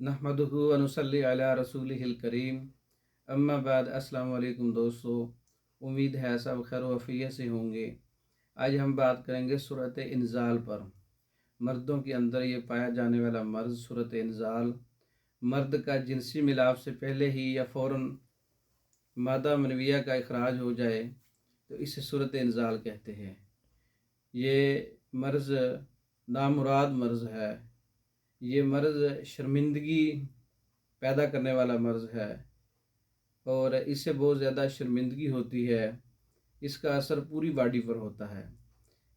नहमदुहु व नुसल्ली अला रसूलिहिल करीम। अम्मा बाद। अस्सलाम वालेकुम दोस्तों, उम्मीद है सब खैर वफ़ियत से होंगे। आज हम बात करेंगे सूरत इंज़ाल पर। मर्दों के अंदर ये पाया जाने वाला मर्ज़ सूरत इंज़ाल, मर्द का जिनसी मिलाप से पहले ही या फ़ौरन मादा मनविया का इखराज हो जाए तो इसे सूरत इंज़ाल कहते हैं। ये मर्ज़ नामुराद मर्ज़ है। ये मर्ज़ शर्मिंदगी पैदा करने वाला मर्ज़ है और इससे बहुत ज़्यादा शर्मिंदगी होती है। इसका असर पूरी बॉडी पर होता है।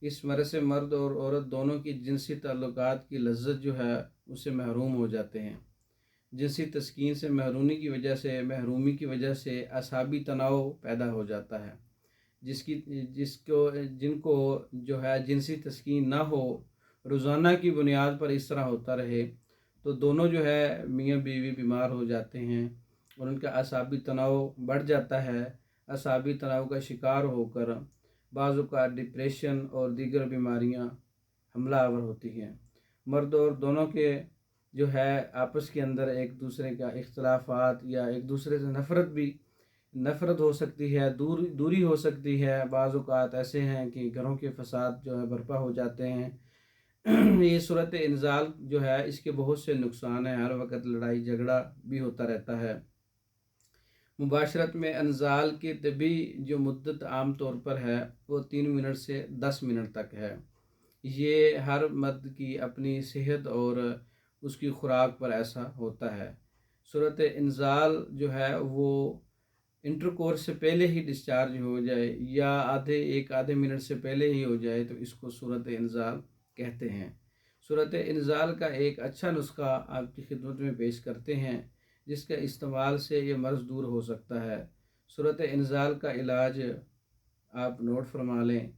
इस मर्ज़ से मर्द और औरत दोनों की जिनसी ताल्लुकात की लज्जत जो है उससे महरूम हो जाते हैं। जिनसी तस्कीन से महरूमी की वजह से असाबी तनाव पैदा हो जाता है। जिनको जो है जिनसी तस्कीन ना हो, रोज़ाना की बुनियाद पर इस तरह होता रहे तो दोनों जो है मियाँ बीवी बीमार हो जाते हैं और उनका असाबी तनाव बढ़ जाता है। असाबी तनाव का शिकार होकर बाज़ औक़ात डिप्रेशन और दीगर बीमारियाँ हमला आवर होती हैं। मर्द और दोनों के जो है आपस के अंदर एक दूसरे का इख्तलाफात या एक दूसरे से नफ़रत हो सकती है, दूरी हो सकती है। बाज़ औक़ात ऐसे हैं कि घरों के फ़साद जो है बर्पा हो जाते हैं। ये सूरत इंज़ाल जो है इसके बहुत से नुकसान हैं। हर वक्त लड़ाई झगड़ा भी होता रहता है। मुबाशरत में इंज़ाल की तबी जो मुद्दत आम तौर पर है वो 3 मिनट से 10 मिनट तक है। ये हर मर्द की अपनी सेहत और उसकी खुराक पर ऐसा होता है। सूरत इंज़ाल जो है वो इंटरकोर्स से पहले ही डिस्चार्ज हो जाए या आधे मिनट से पहले ही हो जाए तो इसको सूरत इंज़ाल कहते हैं। सूरत इंज़ाल का एक अच्छा नुस्खा आपकी खिदमत में पेश करते हैं जिसके इस्तेमाल से ये मर्ज़ दूर हो सकता है। सूरत इंज़ाल का इलाज आप नोट फरमा लें।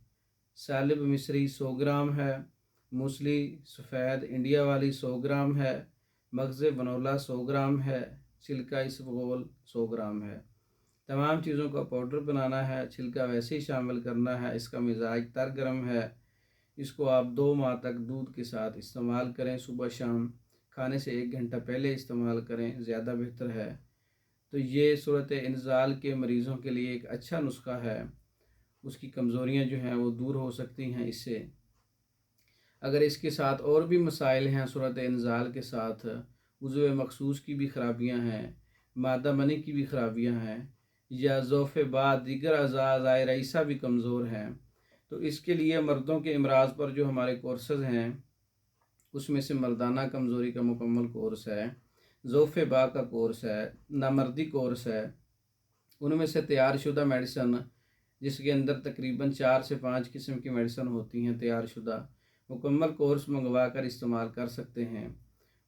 सालिब मिस्री 100 ग्राम है, मूसली सफ़ेद इंडिया वाली 100 ग्राम है, मगज़ बनोला 100 ग्राम है, छिलका इसबगोल 100 ग्राम है। तमाम चीज़ों का पाउडर बनाना है, छिलका वैसे ही शामिल करना है। इसका मिजाज तर गर्म है। इसको आप 2 माह तक दूध के साथ इस्तेमाल करें। सुबह शाम खाने से 1 घंटा पहले इस्तेमाल करें, ज़्यादा बेहतर है। तो ये सूरत इंज़ाल के मरीज़ों के लिए एक अच्छा नुस्खा है। उसकी कमज़ोरियाँ जो हैं वो दूर हो सकती हैं इससे। अगर इसके साथ और भी मसाइल हैं सूरत इंज़ाल के साथ, उज़्व मख़सूस की भी ख़राबियाँ हैं, मादा मनी की भी ख़राबियाँ हैं या ज़ौफ़ बाद दीगर अज़ाए रईसा भी कमज़ोर हैं तो इसके लिए मर्दों के अमराज़ पर जो हमारे कोर्सेज़ हैं उसमें से मर्दाना कमज़ोरी का मुकम्मल कोर्स है, ज़ौफ़ बा का कोर्स है, नामर्दी कोर्स है। उनमें से तैयार शुदा मेडिसन जिसके अंदर तकरीबन 4 से 5 किस्म की मेडिसन होती हैं तैयार शुदा, मुकम्मल कोर्स मंगवा कर इस्तेमाल कर सकते हैं।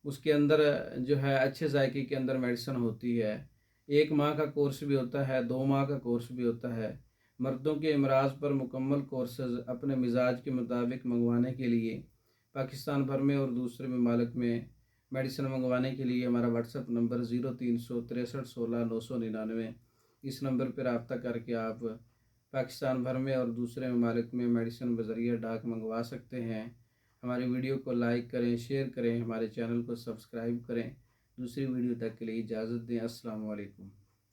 उसके अंदर जो है अच्छे जायके के अंदर मेडिसन होती है। 1 माह का कोर्स भी होता है, 2 माह का कोर्स भी होता है। मर्दों के अमराज़ पर मुकम्मल कोर्सेज़ अपने मिजाज के मुताबिक मंगवाने के लिए पाकिस्तान भर में और दूसरे ममालिक में मेडिसिन मंगवाने के लिए हमारा व्हाट्सएप नंबर 036316 999। इस नंबर पर रब्ता करके आप पाकिस्तान भर में और दूसरे ममालिक में मेडिसिन बज़रिया डाक मंगवा सकते हैं। हमारी वीडियो को लाइक करें, शेयर करें, हमारे चैनल को सब्सक्राइब करें। दूसरी वीडियो तक के लिए इजाज़त दें। अस्सलाम वालेकुम।